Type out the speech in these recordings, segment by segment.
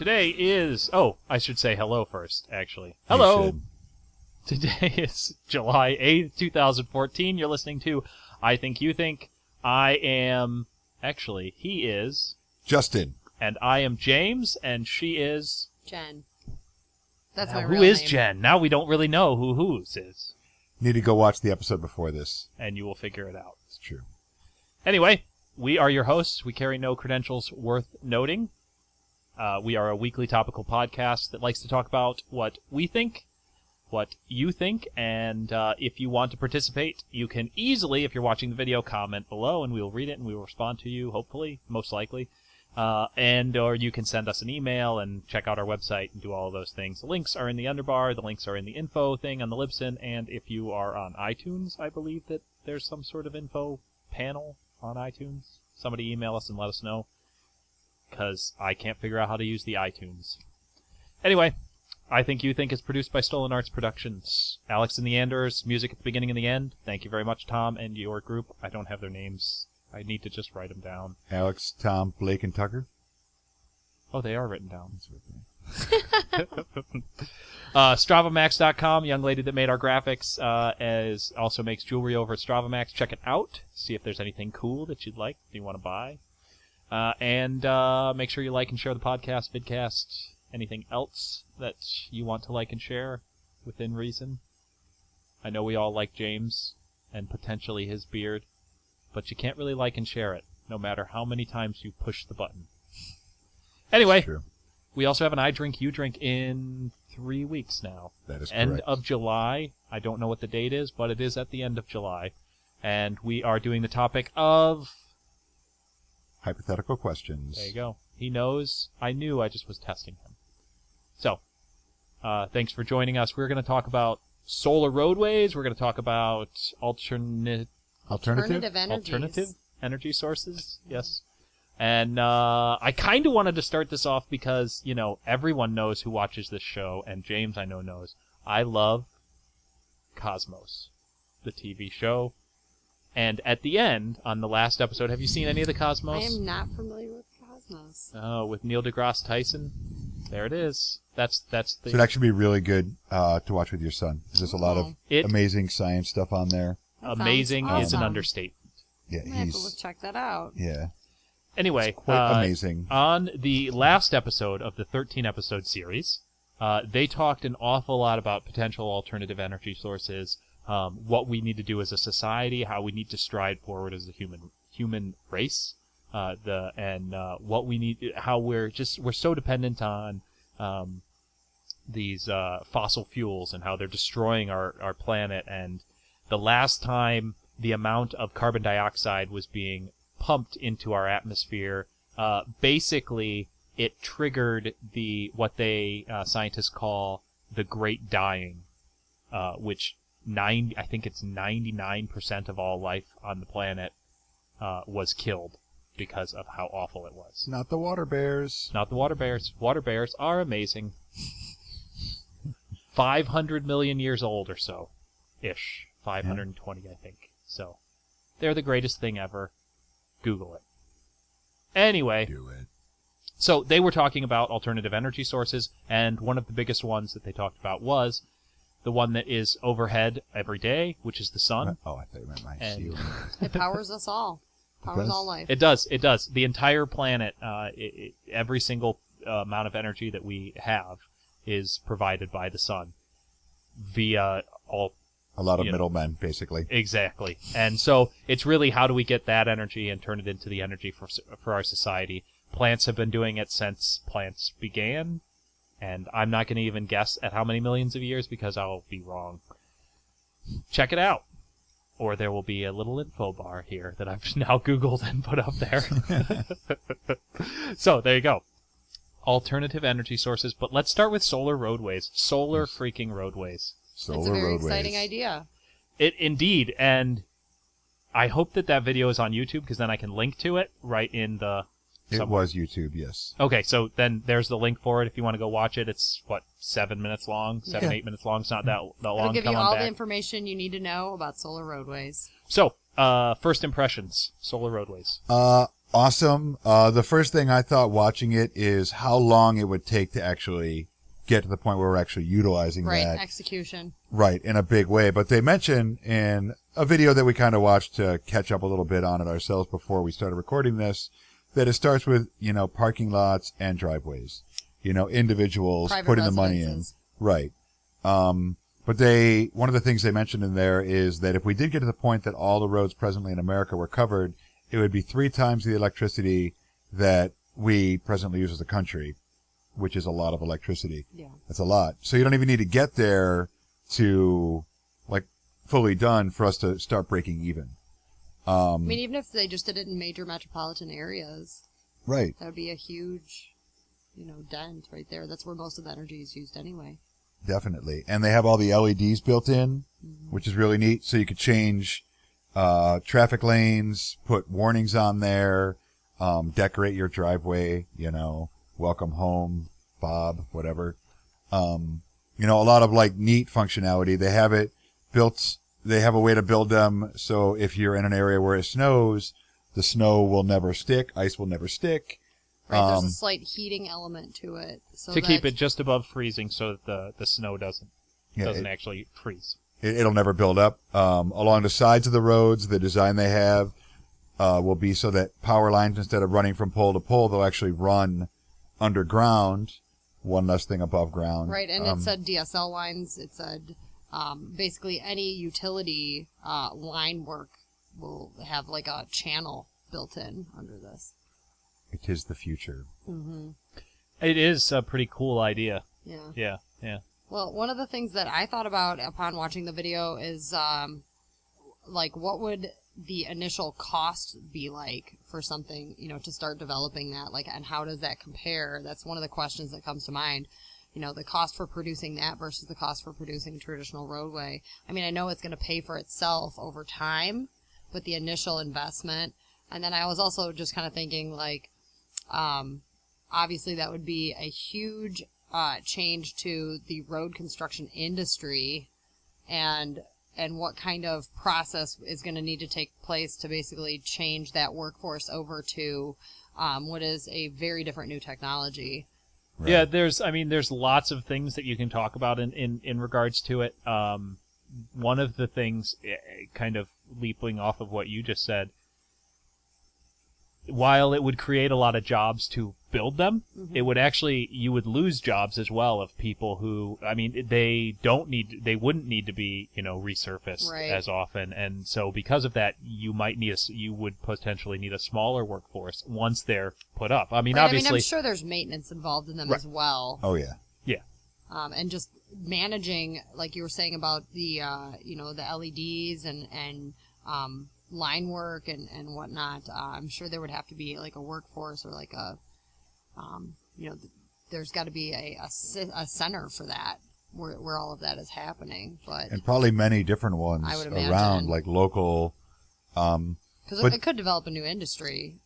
Today is... Oh, I should say hello first, actually. Hello! Today is July 8th, 2014. You're listening to I Think You Think. I am... Actually, he is... Justin. And I am James, and she is... Jenn. That's now, my real name. Who is Jenn? Now we don't really know whose is. Need to go watch the episode before this. And you will figure it out. It's true. Anyway, we are your hosts. We carry no credentials worth noting. We are a weekly topical podcast that likes to talk about what we think, what you think, and if you want to participate, you can easily, if you're watching the video, comment below, and we will read it, and we will respond to you, hopefully, most likely. Or you can send us an email and check out our website and do all of those things. The links are in the underbar. The links are in the info thing on the Libsyn, and if you are on iTunes, I believe that there's some sort of info panel on iTunes. Somebody email us and let us know, because I can't figure out how to use the iTunes. Anyway, I Think You Think is produced by StolenArts Productions. Alex and the Anders, music at the beginning and the end. Thank you very much, Tom, and your group. I don't have their names. I need to just write them down. Alex, Tom, Blake, and Tucker. Oh, they are written down. StravaMax.com, young lady that made our graphics, also makes jewelry over at StravaMax. Check it out. See if there's anything cool that you'd like, that you want to buy. And make sure you like and share the podcast, vidcast, anything else that you want to like and share within reason. I know we all like James and potentially his beard, but you can't really like and share it, no matter how many times you push the button. Anyway, we also have an I Drink, You Drink in 3 weeks now. That is end correct. of July. I don't know what the date is, but it is at the end of July. And we are doing the topic of... hypothetical questions. There you go. He knows. I knew. I just was testing him. So, thanks for joining us. We're going to talk about Solar Roadways. We're going to talk about alternative energy sources. Yes. And I kind of wanted to start this off because, you know, everyone knows who watches this show, and James, I know, knows. I love Cosmos, the TV show. And at the end, on the last episode, have you seen any of the Cosmos? I am not familiar with Cosmos. Oh, with Neil deGrasse Tyson? There it is. That's the... So it'd actually be really good to watch with your son. There's a lot of amazing science stuff on there. Amazing is an understatement. Yeah, I have to check that out. Yeah. Anyway, it's quite amazing. On the last episode of the 13-episode series, they talked an awful lot about potential alternative energy sources, what we need to do as a society, how we need to stride forward as a human race, what we need, how we're so dependent on these fossil fuels and how they're destroying our planet. And the last time the amount of carbon dioxide was being pumped into our atmosphere, basically it triggered what scientists call the Great Dying, which I think it's 99% of all life on the planet was killed because of how awful it was. Not the water bears. Not the water bears. Water bears are amazing. 500 million years old or so, ish. 520, I think. So, they're the greatest thing ever. Google it. Anyway, do it. So they were talking about alternative energy sources, and one of the biggest ones that they talked about was the one that is overhead every day, which is the sun. Oh, I thought you meant my ceiling. It powers us all. Powers all life. It does. It does. The entire planet, every single amount of energy that we have is provided by the sun via a lot of middlemen, basically. Exactly. And so it's really how do we get that energy and turn it into the energy for our society. Plants have been doing it since plants began, and I'm not going to even guess at how many millions of years because I'll be wrong. Check it out. Or there will be a little info bar here that I've now Googled and put up there. So, there you go. Alternative energy sources, but let's start with solar roadways. Solar freaking roadways. It's a very exciting idea. It indeed, and I hope that video is on YouTube because then I can link to it right in the... It was YouTube, yes. Okay, so then there's the link for it if you want to go watch it. It's, 7 minutes long? 8 minutes long? It's not that long. It'll give you all the information you need to know about Solar Roadways. So, first impressions, Solar Roadways. awesome. The first thing I thought watching it is how long it would take to actually get to the point where we're actually utilizing that. Right, execution. Right, in a big way. But they mentioned in a video that we kind of watched to catch up a little bit on it ourselves before we started recording this, that it starts with, parking lots and driveways. Individuals Private putting the money in. Right. But one of the things they mentioned in there is that if we did get to the point that all the roads presently in America were covered, it would be 3 times the electricity that we presently use as a country, which is a lot of electricity. Yeah. That's a lot. So you don't even need to get there to, fully done for us to start breaking even. Even if they just did it in major metropolitan areas. Right. That would be a huge, dent right there. That's where most of the energy is used anyway. Definitely. And they have all the LEDs built in, which is really neat. So you could change traffic lanes, put warnings on there, decorate your driveway, welcome home, Bob, whatever. A lot of neat functionality. They have it built. They have a way to build them so if you're in an area where it snows, the snow will never stick, ice will never stick. Right, there's a slight heating element to it. So to keep it just above freezing so that the snow doesn't actually freeze. It'll never build up. Along the sides of the roads, the design they have will be so that power lines, instead of running from pole to pole, they'll actually run underground, one less thing above ground. Right, and it said DSL lines. It said basically any utility line work will have a channel built in under this. It is the future. Mm-hmm. It is a pretty cool idea. Yeah. Yeah. Well, one of the things that I thought about upon watching the video is, what would the initial cost be like for something, to start developing that, and how does that compare? That's one of the questions that comes to mind. The cost for producing that versus the cost for producing a traditional roadway. I know it's going to pay for itself over time with the initial investment. And then I was also just kind of thinking, obviously that would be a huge change to the road construction industry and what kind of process is going to need to take place to basically change that workforce over to what is a very different new technology. Right. Yeah, there's lots of things that you can talk about in regards to it. One of the things, kind of leaping off of what you just said, while it would create a lot of jobs to build them, it would you would lose jobs as well of people who, they wouldn't need to be, resurfaced as often. And so because of that, you would potentially need a smaller workforce once they're put up. Obviously. I'm sure there's maintenance involved in them as well. Oh, yeah. Yeah. And just managing, like you were saying about the, the LEDs and line work and whatnot. I'm sure there would have to be a workforce or there's got to be a center for that where all of that is happening. And probably many different ones around, local. Because it could develop a new industry.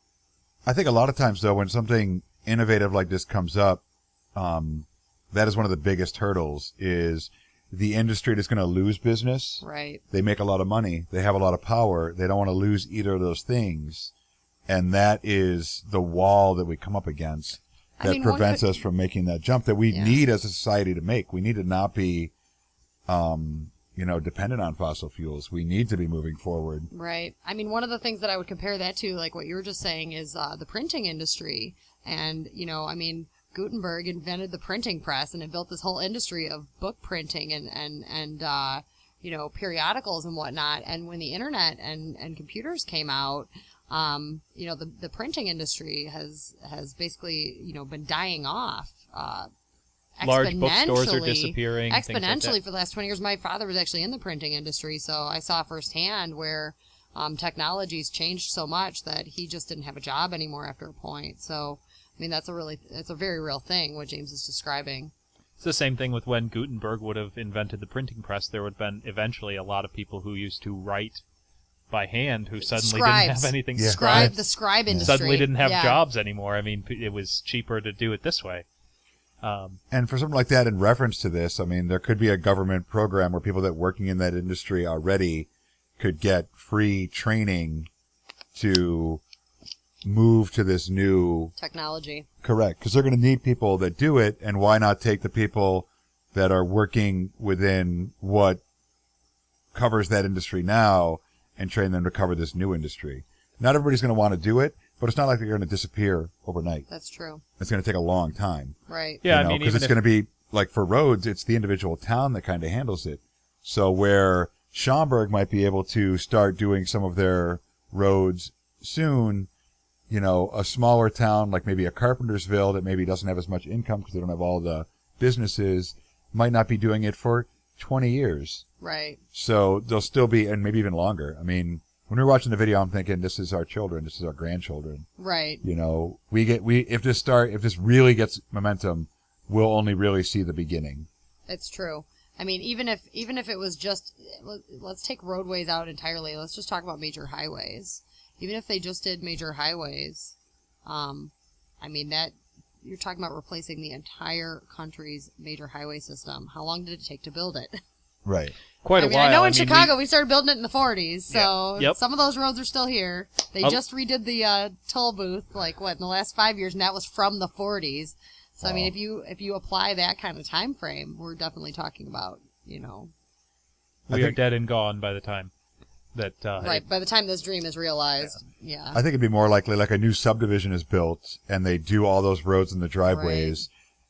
I think a lot of times, though, when something innovative like this comes up, that is one of the biggest hurdles is the industry that's going to lose business. Right. They make a lot of money. They have a lot of power. They don't want to lose either of those things. And that is the wall that we come up against that prevents us from making that jump that we need as a society to make. We need to not be, dependent on fossil fuels. We need to be moving forward. Right. One of the things that I would compare that to, like what you were just saying, is the printing industry. And, Gutenberg invented the printing press, and it built this whole industry of book printing and periodicals and whatnot. And when the internet and computers came out, the printing industry has basically, been dying off. Large bookstores are disappearing. Exponentially for the last 20 years. My father was actually in the printing industry, so I saw firsthand where technology's changed so much that he just didn't have a job anymore after a point. So, that's a very real thing, what James is describing. It's the same thing with when Gutenberg would have invented the printing press. There would have been eventually a lot of people who used to write by hand who suddenly didn't have anything. The scribe industry. Suddenly didn't have jobs anymore. It was cheaper to do it this way. And for something like that, in reference to this, there could be a government program where people that working in that industry already could get free training to move to this new technology. Correct, because they're going to need people that do it, and why not take the people that are working within what covers that industry now and train them to cover this new industry? Not everybody's going to want to do it, but it's not like they're going to disappear overnight. That's true. It's going to take a long time. Right. Yeah, you know, because it's going to be, like for roads, it's the individual town that kind of handles it. So where Schaumburg might be able to start doing some of their roads soon, you know, a smaller town like maybe a Carpentersville that maybe doesn't have as much income because they don't have all the businesses might not be doing it for 20 years. Right. So they'll still be, and maybe even longer. I mean, when we were watching the video, I'm thinking, this is our children, this is our grandchildren. Right. You know, if this really gets momentum, we'll only really see the beginning. It's true. I mean, even if it was just, let's take roadways out entirely. Let's just talk about major highways. Even if they just did major highways, I mean, that you're talking about replacing the entire country's major highway system. How long did it take to build it? Right. Quite a while. I know in Chicago we started building it in the 40s, so Yep. some of those roads are still here. They just redid the toll booth, in the last 5 years, and that was from the 40s. So I mean, if you apply that kind of time frame, we're definitely talking about, you know, we are dead and gone by the time that right. By the time this dream is realized, yeah. I think it'd be more likely like a new subdivision is built and they do all those roads and the driveways,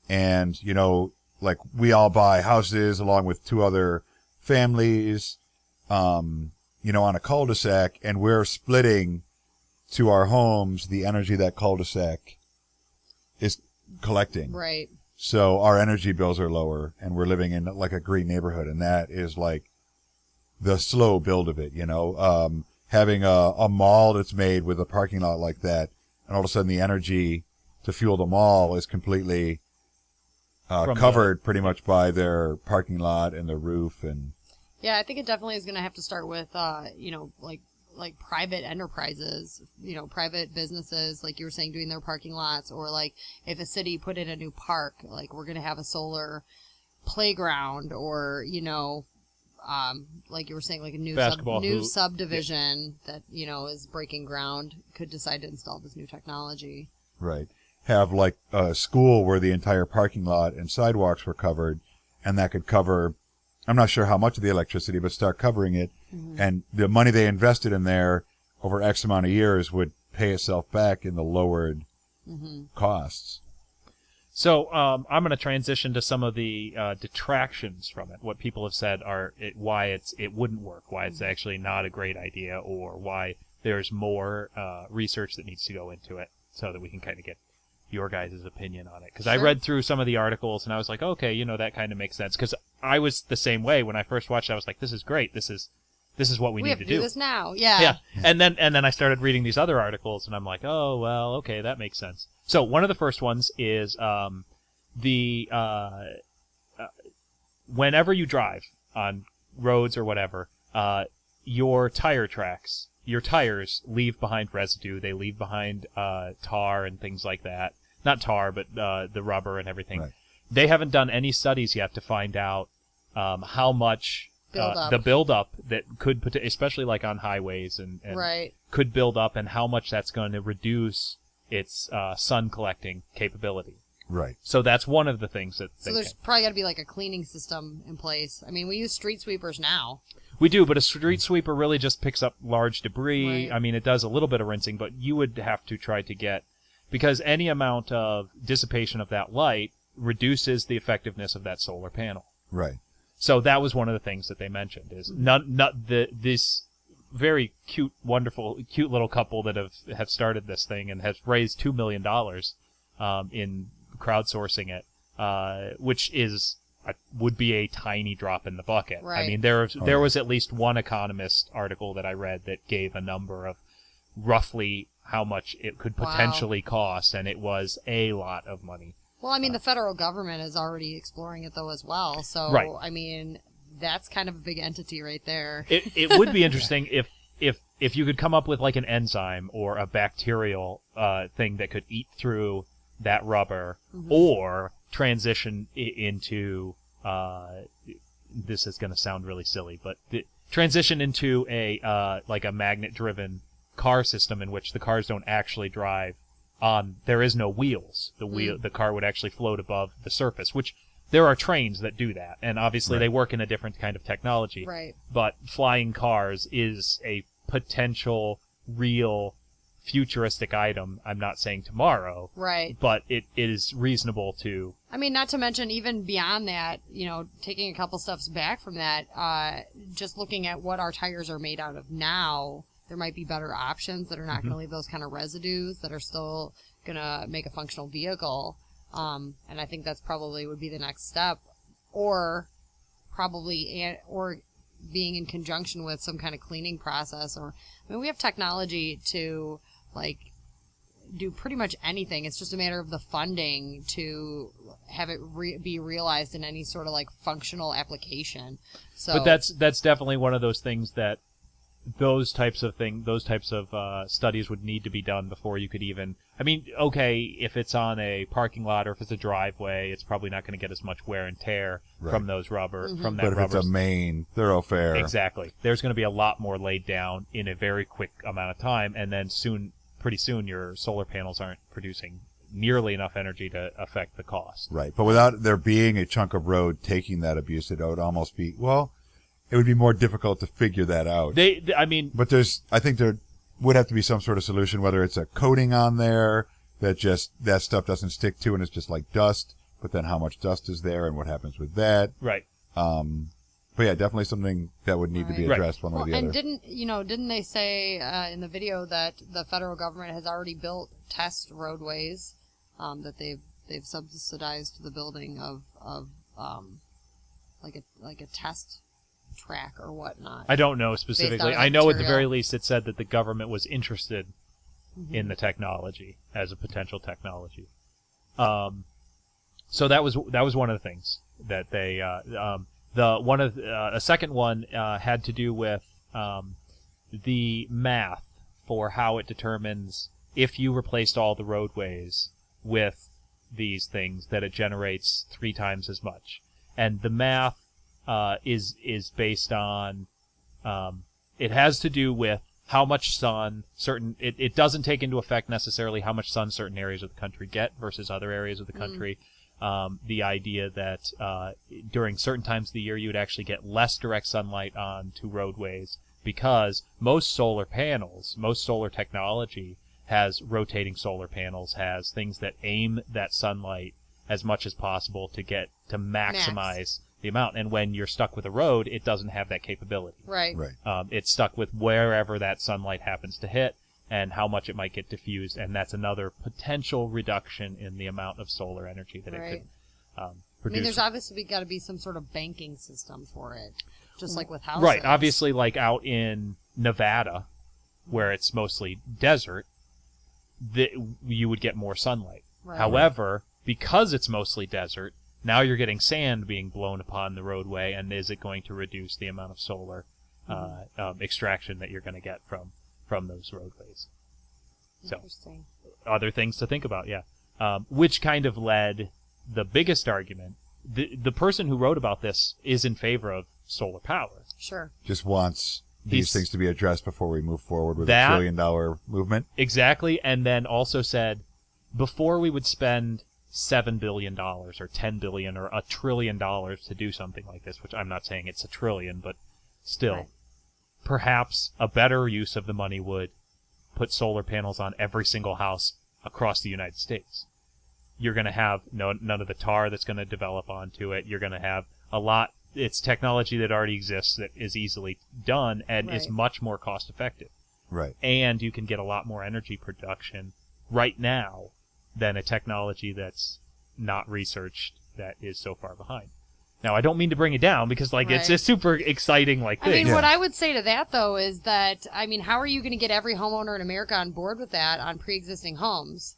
and you know, like we all buy houses along with two other families, you know, on a cul-de-sac, and we're splitting to our homes the energy that cul-de-sac is collecting. Right. So our energy bills are lower, and we're living in like a green neighborhood, and that is like the slow build of it, you know. Having a mall that's made with a parking lot like that, and all of a sudden the energy to fuel the mall is completely covered pretty much by their parking lot and their roof. And yeah, I think it definitely is going to have to start with, you know, like private enterprises, you know, private businesses, like you were saying, doing their parking lots, or like if a city put in a new park, like we're going to have a solar playground, or, you know, like you were saying, like a new subdivision that, you know, is breaking ground, could decide to install this new technology. right. Have like a school where the entire parking lot and sidewalks were covered, and that could cover, I'm not sure how much of the electricity, but start covering it. Mm-hmm. And the money they invested in there over X amount of years would pay itself back in the lowered costs. So I'm going to transition to some of the detractions from it. What people have said are why it wouldn't work, why it's actually not a great idea, or why there's more research that needs to go into it, so that we can kind of get your guys' opinion on it. Because I read through some of the articles and I was like, okay, you know, that kind of makes sense. Because I was the same way when I first watched it. I was like, this is great. This is what we need to do. We have to do this now. Yeah. Yeah. And then I started reading these other articles and I'm like, oh, well, okay, that makes sense. So one of the first ones is whenever you drive on roads or whatever, your tires leave behind residue. They leave behind tar and things like that. Not tar, but the rubber and everything. Right. They haven't done any studies yet to find out how much the buildup that could, especially like on highways and right. could build up, and how much that's going to reduce its sun collecting capability. Right. So that's one of the things that. So there's probably got to be like a cleaning system in place. I mean, we use street sweepers now. We do, but a street sweeper really just picks up large debris. Right. I mean, it does a little bit of rinsing, but you would have to try to get, because any amount of dissipation of that light reduces the effectiveness of that solar panel. Right. So that was one of the things that they mentioned, is this very cute, wonderful, cute little couple that have started this thing and has raised $2 million in crowdsourcing it, which would be a tiny drop in the bucket. Right. I mean, there was at least one Economist article that I read that gave a number of roughly how much it could potentially cost, and it was a lot of money. Well, I mean, the federal government is already exploring it, though, as well. So, right. I mean, that's kind of a big entity right there. It would be interesting if you could come up with like an enzyme or a bacterial thing that could eat through that rubber, or transition into this is going to sound really silly, but transition into a like a magnet-driven car system in which the cars don't actually drive on. There is no wheels. The car would actually float above the surface, which there are trains that do that, and obviously they work in a different kind of technology. Right. But flying cars is a potential real futuristic item. I'm not saying tomorrow, Right. but it is reasonable to. I mean, not to mention even beyond that, taking a couple steps back from that, just looking at what our tires are made out of now, there might be better options that are not going to leave those kind of residues that are still going to make a functional vehicle. And I think that's probably would be the next step, or being in conjunction with some kind of cleaning process. We have technology to do pretty much anything. It's just a matter of the funding to have it be realized in any sort of functional application. So, but that's definitely one of those things that those types of studies would need to be done before you could even. I mean, okay, if it's on a parking lot or if it's a driveway, it's probably not going to get as much wear and tear from those rubber from that rubber. But if it's a main thoroughfare, exactly, there's going to be a lot more laid down in a very quick amount of time, and then pretty soon, your solar panels aren't producing nearly enough energy to affect the cost. Right, but without there being a chunk of road taking that abuse, it would almost be it would be more difficult to figure that out. But I think there would have to be some sort of solution, whether it's a coating on there that stuff doesn't stick to and it's just like dust, but then how much dust is there and what happens with that. Right. But yeah, definitely something that would need to be addressed one way or the other. And didn't they say in the video that the federal government has already built test roadways, that they've subsidized the building of like a test track or whatnot. I don't know specifically. I know at the very least it said that the government was interested in the technology as a potential technology. So that was one of the things that they a second one had to do with the math for how it determines if you replaced all the roadways with these things that it generates 3 times as much, and the math is based on it has to do with how much sun it doesn't take into effect necessarily how much sun certain areas of the country get versus other areas of the country. The idea that during certain times of the year you would actually get less direct sunlight onto roadways because most solar technology has rotating solar panels, has things that aim that sunlight as much as possible to maximize the amount. And when you're stuck with a road, it doesn't have that capability. Right. It's stuck with wherever that sunlight happens to hit and how much it might get diffused, and that's another potential reduction in the amount of solar energy that it could produce. There's obviously got to be some sort of banking system for it, just like with houses. Right. Obviously, like out in Nevada, where it's mostly desert, you would get more sunlight. Right. However, because it's mostly desert, now you're getting sand being blown upon the roadway, and is it going to reduce the amount of solar extraction that you're going to get from those roadways? Interesting. So, other things to think about, which kind of led the biggest argument. The person who wrote about this is in favor of solar power. Sure. Just wants these things to be addressed before we move forward with a $1 trillion movement. Exactly, and then also said, before we would spend $7 billion or $10 billion or $1 trillion to do something like this, which I'm not saying it's $1 trillion, but still, perhaps a better use of the money would put solar panels on every single house across the United States. You're going to have none of the tar that's going to develop onto it. You're going to have a lot. It's technology that already exists that is easily done and is much more cost effective. Right. And you can get a lot more energy production right now than a technology that's not researched that is so far behind. Now, I don't mean to bring it down because, it's a super exciting, thing. What I would say to that, though, is that, how are you going to get every homeowner in America on board with that on pre-existing homes?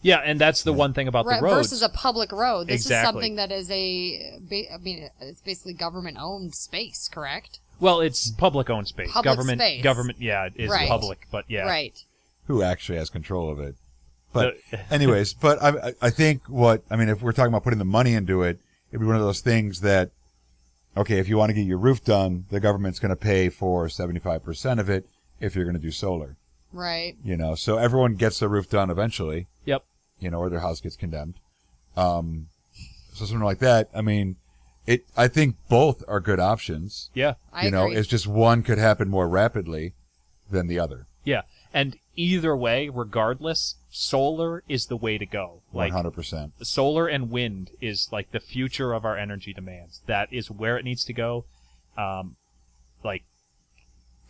Yeah, and that's the one thing about the roads. Versus a public road. This Exactly. is something that is it's basically government-owned space, correct? Well, it's public-owned space. Public space. Government, is public, but yeah. Right. Who actually has control of it? But anyways, I think if we're talking about putting the money into it, it'd be one of those things that, okay, if you want to get your roof done, the government's going to pay for 75% of it if you're going to do solar. Right. You know, so everyone gets their roof done eventually. Yep. You know, or their house gets condemned. So something like that. I mean, I think both are good options. Yeah. I agree. It's just one could happen more rapidly than the other. Yeah. And either way, regardless, solar is the way to go. 100%. Solar and wind is like the future of our energy demands. That is where it needs to go. Like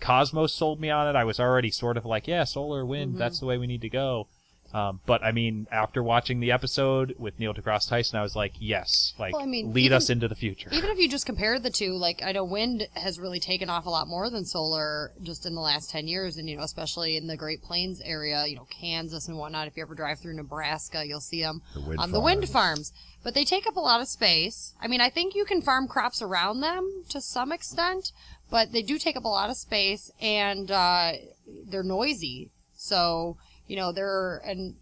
Cosmos sold me on it. I was already sort of like, yeah, solar, wind, that's the way we need to go. But I mean, after watching the episode with Neil deGrasse Tyson, I was like, yes, lead us into the future. Even if you just compare the two, like, I know wind has really taken off a lot more than solar just in the last 10 years. And, you know, especially in the Great Plains area, you know, Kansas and whatnot. If you ever drive through Nebraska, you'll see them on the wind farms. But they take up a lot of space. I mean, I think you can farm crops around them to some extent, but they do take up a lot of space, and they're noisy. So, you know, they're an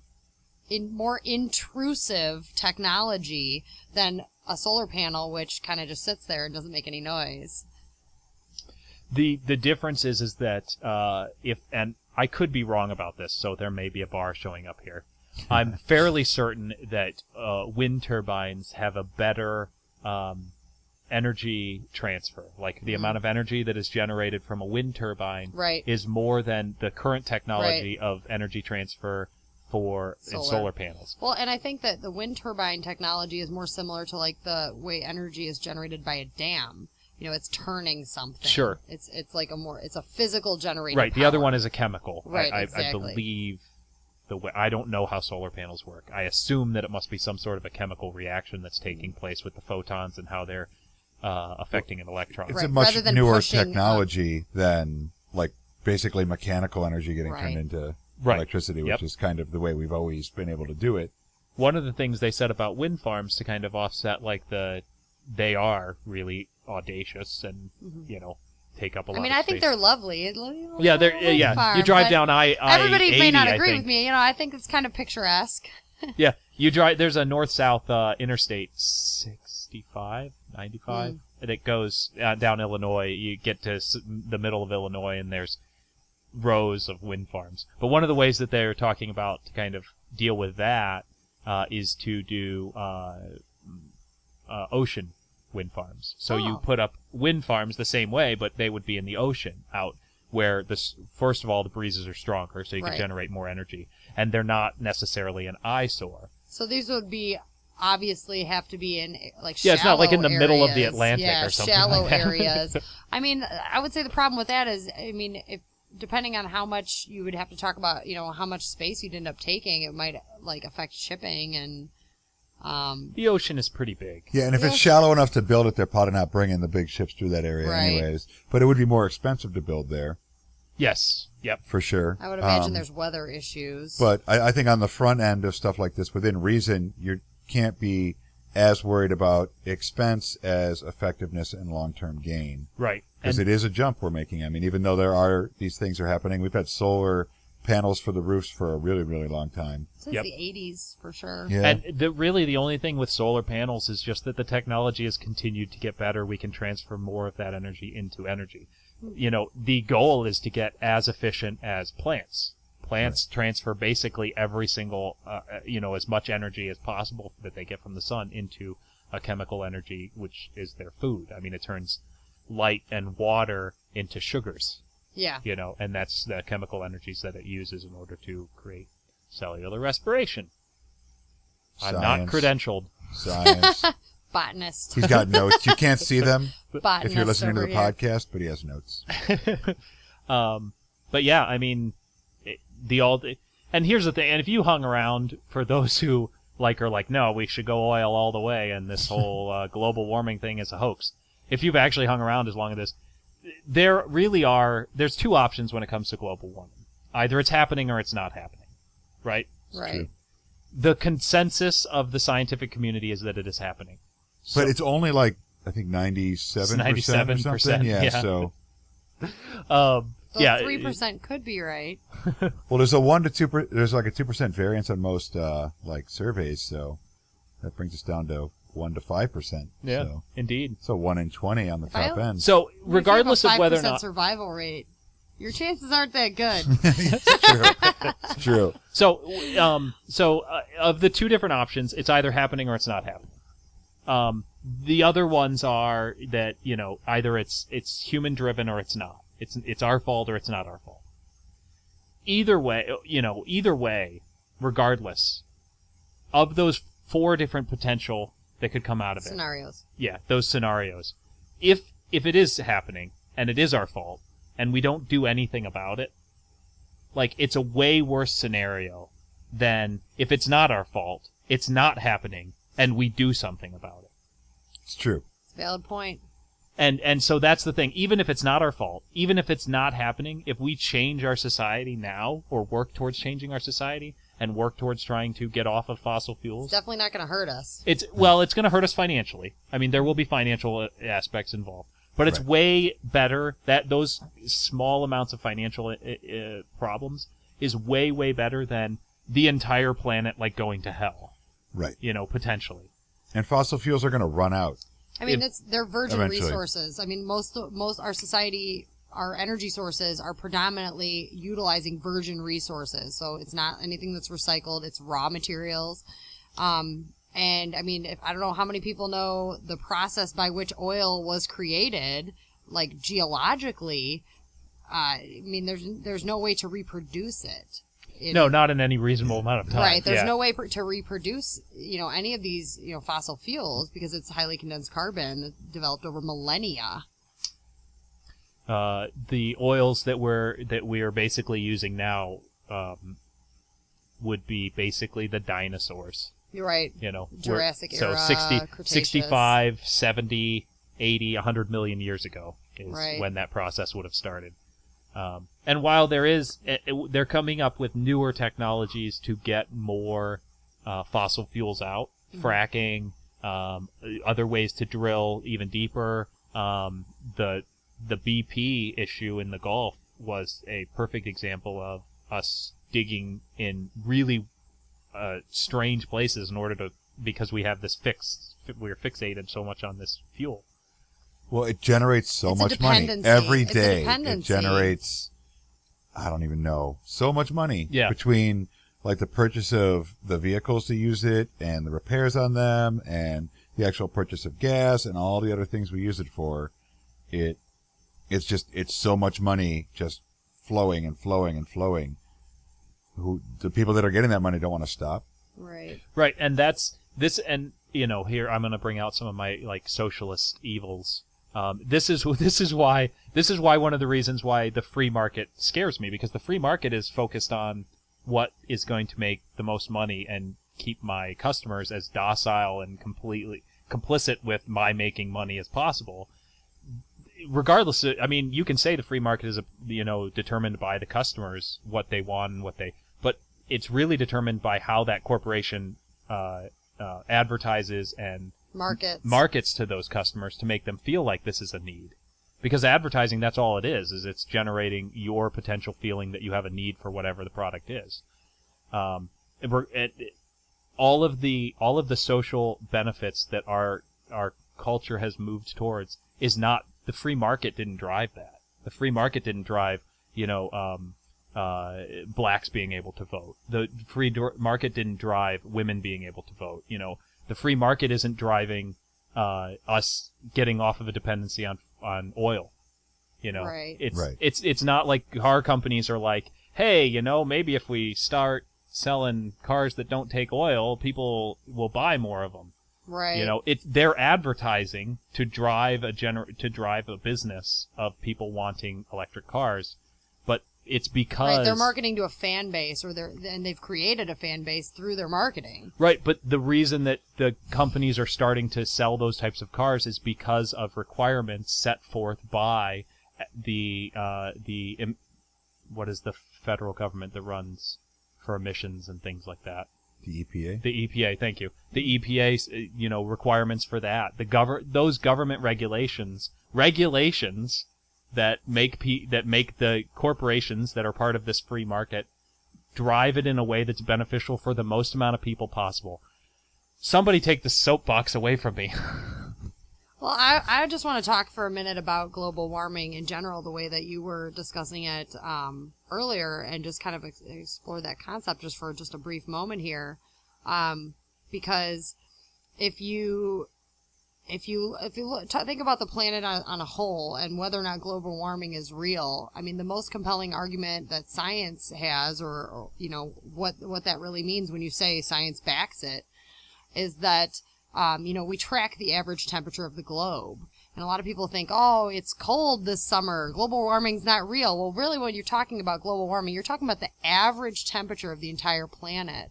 more intrusive technology than a solar panel, which kind of just sits there and doesn't make any noise. The difference is that and I could be wrong about this, so there may be a bar showing up here. I'm fairly certain that wind turbines have a better energy transfer. Like the amount of energy that is generated from a wind turbine is more than the current technology of energy transfer for solar panels. Well, and I think that the wind turbine technology is more similar to like the way energy is generated by a dam. You know, it's turning something. Sure. It's like it's a physical generated Right. The power. other one is a chemical. Right. I believe the way, I don't know how solar panels work. I assume that it must be some sort of a chemical reaction that's taking place with the photons and how they're affecting an electron. It's a much newer technology than like basically mechanical energy getting turned into electricity, which is kind of the way we've always been able to do it. One of the things they said about wind farms to kind of offset like they are really audacious and you know take up a lot. I mean, I think they're lovely. Yeah, farm, you drive down I everybody 80, may not agree with me. You know, I think it's kind of picturesque. Yeah, you drive. There's a north-south Interstate 65, 95 that goes down Illinois. You get to the middle of Illinois, and there's rows of wind farms. But one of the ways that they're talking about to kind of deal with that is to do ocean wind farms. So you put up wind farms the same way, but they would be in the ocean out where first of all, the breezes are stronger, so you can generate more energy. And they're not necessarily an eyesore. So these would be obviously have to be in like shallow it's not like in the middle of the areas. Atlantic or something shallow like that. areas. I mean, I would say the problem with that is, I mean, if depending on how much you would have to talk about, you know, how much space you'd end up taking, it might like affect shipping and. The ocean is pretty big. Yeah, and if it's shallow enough to build it, they're probably not bringing the big ships through that area anyways. But it would be more expensive to build there. Yes. Yep. For sure. I would imagine there's weather issues. But I think on the front end of stuff like this, within reason, you can't be as worried about expense as effectiveness and long-term gain. Right. Because it is a jump we're making. I mean, even though these things are happening, we've had solar panels for the roofs for a really, really long time. Since the 80s, for sure. Yeah. And really the only thing with solar panels is just that the technology has continued to get better. We can transfer more of that energy into energy. You know, the goal is to get as efficient as plants. Plants transfer basically every single, as much energy as possible that they get from the sun into a chemical energy, which is their food. I mean, it turns light and water into sugars. Yeah. You know, and that's the chemical energies that it uses in order to create cellular respiration. Science. I'm not credentialed. Science. Botanist. He's got notes. You can't see them Botanist if you're listening to the here. podcast, but he has notes. But yeah, I mean, and here's the thing, and if you hung around, for those who are like, no, we should go oil all the way, and this whole global warming thing is a hoax. If you've actually hung around as long as this, there's two options when it comes to global warming. Either it's happening or it's not happening. Right? Right. True. The consensus of the scientific community is that it is happening. But it's only like, I think 97% or something. Yeah, so. So 3% could be right. Well, there's a 1 to 2%, there's like a 2% variance on most surveys, so that brings us down to 1 to 5%. Yeah, so. indeed. So 1 in 20 on the top end. So regardless of whether or not 5% survival rate. Your chances aren't that good. It's true. So, of the two different options, it's either happening or it's not happening. The other ones are that, either it's human driven or it's not. It's our fault or it's not our fault. Either way, regardless of those 4 different potential that could come out of it. Scenarios. Yeah, those scenarios. If it is happening and it is our fault and we don't do anything about it, like, it's a way worse scenario than if it's not our fault, it's not happening, and we do something about it. It's true. Valid point. And so that's the thing. Even if it's not our fault, even if it's not happening, if we change our society now, or work towards changing our society, and work towards trying to get off of fossil fuels, It's definitely not going to hurt us. it's going to hurt us financially. I mean, there will be financial aspects involved, but it's Right. way better that those small amounts of financial problems is way, way better than the entire planet going to hell. Right. Potentially. And fossil fuels are going to run out. I mean, they're virgin Eventually. resources. I mean, most our society, our energy sources are predominantly utilizing virgin resources. So it's not anything that's recycled. It's raw materials. And I mean, I don't know how many people know the process by which oil was created, geologically. I mean, there's no way to reproduce it. No, not in any reasonable amount of time. Right. There's Yeah. no way to reproduce, any of these, fossil fuels because it's highly condensed carbon developed over millennia. The oils that we are basically using now would be basically the dinosaurs. You're right. Jurassic era, So 60, Cretaceous. 65, 70, 80, 100 million years ago is Right. when that process would have started. And while they're coming up with newer technologies to get more fossil fuels out, fracking, other ways to drill even deeper. The BP issue in the Gulf was a perfect example of us digging in really strange places in order because we have we're fixated so much on this fuel. Well, it generates so It's a much money dependency. every It's a day. It dependency. generates, I don't even know, so much money. Yeah. Between the purchase of the vehicles to use it and the repairs on them and the actual purchase of gas and all the other things we use it for. It's so much money just flowing and flowing and flowing. The people that are getting that money don't want to stop. Right. Right, and that's this, and here I'm going to bring out some of my socialist evils. This is why one of the reasons why the free market scares me, because the free market is focused on what is going to make the most money and keep my customers as docile and completely complicit with my making money as possible. Regardless, I mean, you can say the free market is determined by the customers, what they want and but it's really determined by how that corporation advertises and markets to those customers to make them feel like this is a need. Because advertising, that's all it is it's generating your potential feeling that you have a need for whatever the product is. All of the social benefits that our culture has moved towards is not, the free market didn't drive that. The free market didn't drive, blacks being able to vote. The free market didn't drive women being able to vote. The free market isn't driving us getting off of a dependency on oil. Right. It's not like car companies are like, hey, maybe if we start selling cars that don't take oil, people will buy more of them. Right. They're advertising to drive a business of people wanting electric cars, but it's because Right, they're marketing to a fan base, and they've created a fan base through their marketing. Right, but the reason that the companies are starting to sell those types of cars is because of requirements set forth by what is the federal government that runs for emissions and things like that? The EPA? The EPA, thank you. The EPA's, requirements for that. Those government regulations that make the corporations that are part of this free market drive it in a way that's beneficial for the most amount of people possible. Somebody take the soapbox away from me. Well, I just want to talk for a minute about global warming in general, the way that you were discussing it earlier, and just kind of explore that concept just for just a brief moment here, because if you think about the planet on a whole and whether or not global warming is real, I mean, the most compelling argument that science has, or what that really means when you say science backs it, is that we track the average temperature of the globe. And a lot of people think, oh, it's cold this summer, global warming's not real. Well, really, when you're talking about global warming, you're talking about the average temperature of the entire planet.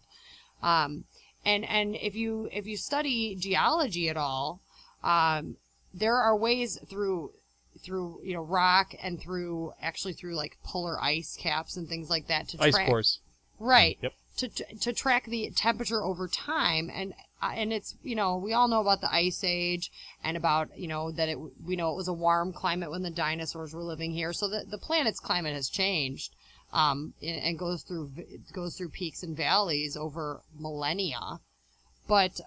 And if you study geology at all, there are ways through rock and through like polar ice caps and things like that to track ice cores. Right. Yep. To track the temperature over time, and it's we all know about the Ice Age, and about that we know it was a warm climate when the dinosaurs were living here, so the planet's climate has changed, and goes through peaks and valleys over millennia. But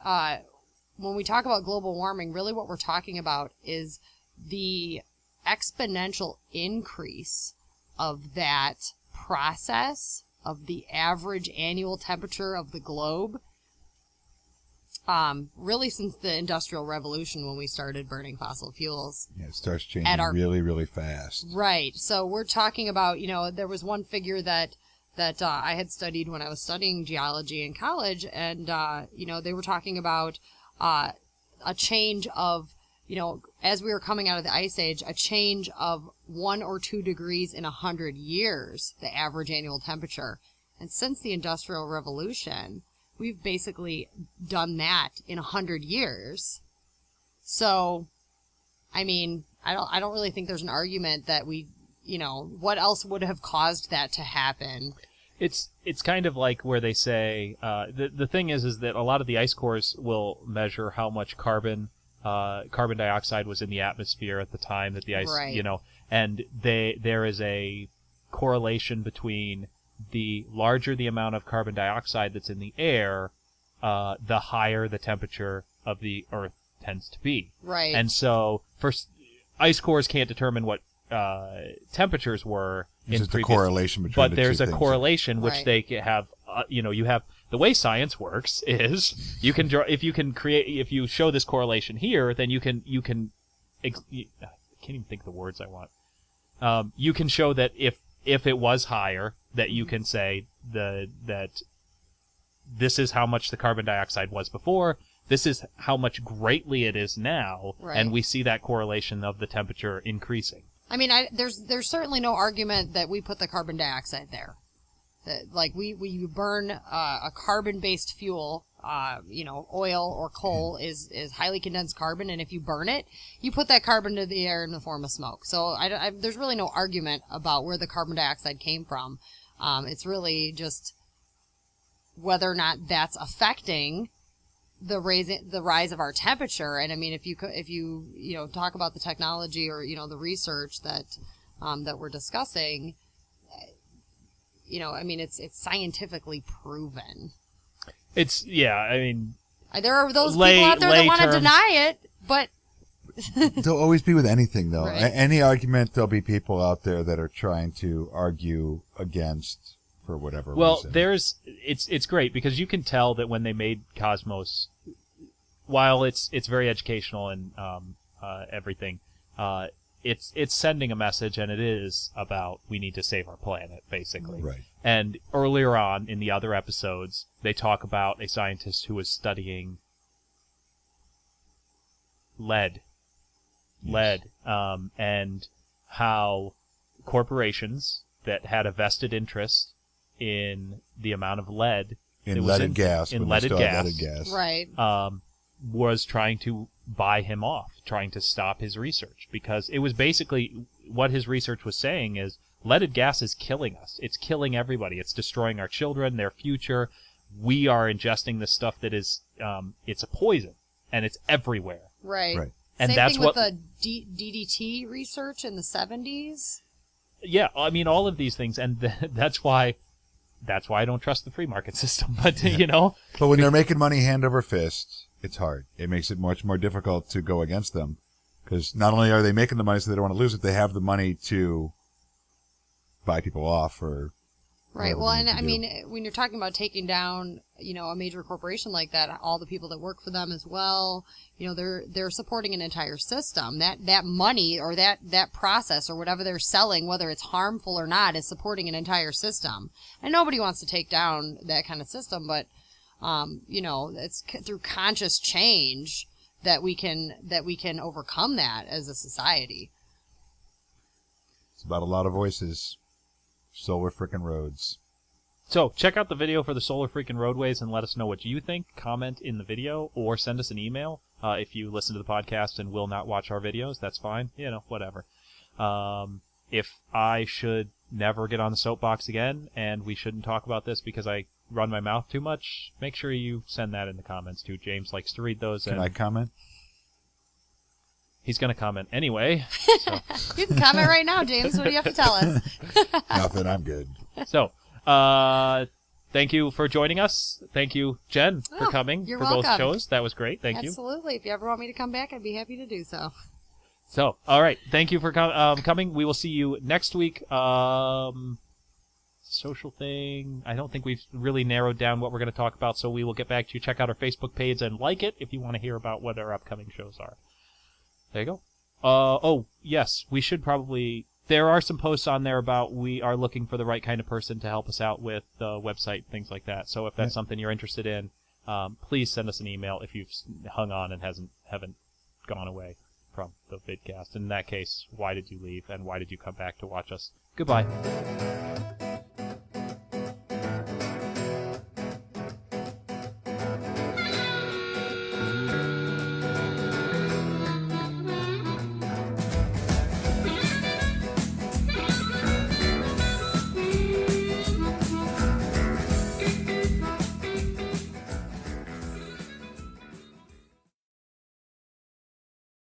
when we talk about global warming, really what we're talking about is the exponential increase of that process of the average annual temperature of the globe, really since the Industrial Revolution, when we started burning fossil fuels. Yeah, it starts changing really, really fast. Right. So we're talking about, there was one figure that I had studied when I was studying geology in college, and, they were talking about a change of, as we were coming out of the Ice Age, a change of 1 or 2 degrees in 100 years, the average annual temperature. And since the Industrial Revolution, we've basically done that in 100 years. So, I mean, I don't really think there's an argument that what else would have caused that to happen. It's kind of like where they say the thing is that a lot of the ice cores will measure how much carbon dioxide was in the atmosphere at the time that the ice, right. And there is a correlation between the larger the amount of carbon dioxide that's in the air, the higher the temperature of the Earth tends to be. Right. And so, first, ice cores can't determine what temperatures were It's in just previous, a correlation between but the there's two a things. correlation which Right. they have. You have the way science works is you can draw, if you show this correlation here, then you can I can't even think of the words I want. You can show that if it was higher, that you can say that this is how much the carbon dioxide was before, this is how much greatly it is now, Right. and we see that correlation of the temperature increasing. I mean, there's certainly no argument that we put the carbon dioxide there. That, like, we burn a carbon-based fuel, oil or coal is highly condensed carbon, and if you burn it, you put that carbon into the air in the form of smoke. So there's really no argument about where the carbon dioxide came from. It's really just whether or not that's affecting the rise of our temperature. And I mean, if you talk about the technology or the research that we're discussing, I mean, it's scientifically proven. I mean, There are those people out there that want to deny it, but There'll always be with anything, though. Right. Any argument, there'll be people out there that are trying to argue against for whatever reason. It's great because you can tell that when they made Cosmos, while it's very educational and everything, it's sending a message, and it is about we need to save our planet, basically. Right. And earlier on in the other episodes, they talk about a scientist who was studying lead, and how corporations that had a vested interest in the amount of lead In leaded gas. right. Was trying to buy him off, trying to stop his research, because it was basically what his research was saying is leaded gas is killing us. It's killing everybody. It's destroying our children, their future. We are ingesting this stuff that is, it's a poison, and it's everywhere. Right. Right. And Same that's thing what with the DDT research in the 70s. Yeah, I mean all of these things, and that's why I don't trust the free market system. But But when they're making money hand over fist, it's hard. It makes it much more difficult to go against them. Because not only are they making the money so they don't want to lose it, they have the money to buy people off or Right. whatever Well, they and need to I do. mean, when you're talking about taking down, a major corporation like that, all the people that work for them as well, they're supporting an entire system. That money or that process or whatever they're selling, whether it's harmful or not, is supporting an entire system. And nobody wants to take down that kind of system, but it's through conscious change that we can overcome that as a society. It's about a lot of voices. Solar frickin' roads. So check out the video for the Solar freaking Roadways and let us know what you think. Comment in the video or send us an email. If you listen to the podcast and will not watch our videos, that's fine. Whatever. If I should never get on the soapbox again and we shouldn't talk about this because I run my mouth too much, make sure you send that in the comments too. James likes to read those. Can I comment? He's going to comment anyway. So. You can comment right now, James. What do you have to tell us? Nothing. I'm good. So, thank you for joining us. Thank you, Jen, for coming you're for welcome. both shows. That was great. Thank you. Absolutely. If you ever want me to come back, I'd be happy to do so. So, all right. Thank you for coming. We will see you next week. Social thing. I don't think we've really narrowed down what we're going to talk about, so we will get back to you. Check out our Facebook page and like it if you want to hear about what our upcoming shows are. There you go. Oh, yes. We should probably... There are some posts on there about we are looking for the right kind of person to help us out with the website, things like that. So if that's something you're interested in, please send us an email if you've hung on and haven't gone away from the vidcast. In that case, why did you leave and why did you come back to watch us? Goodbye.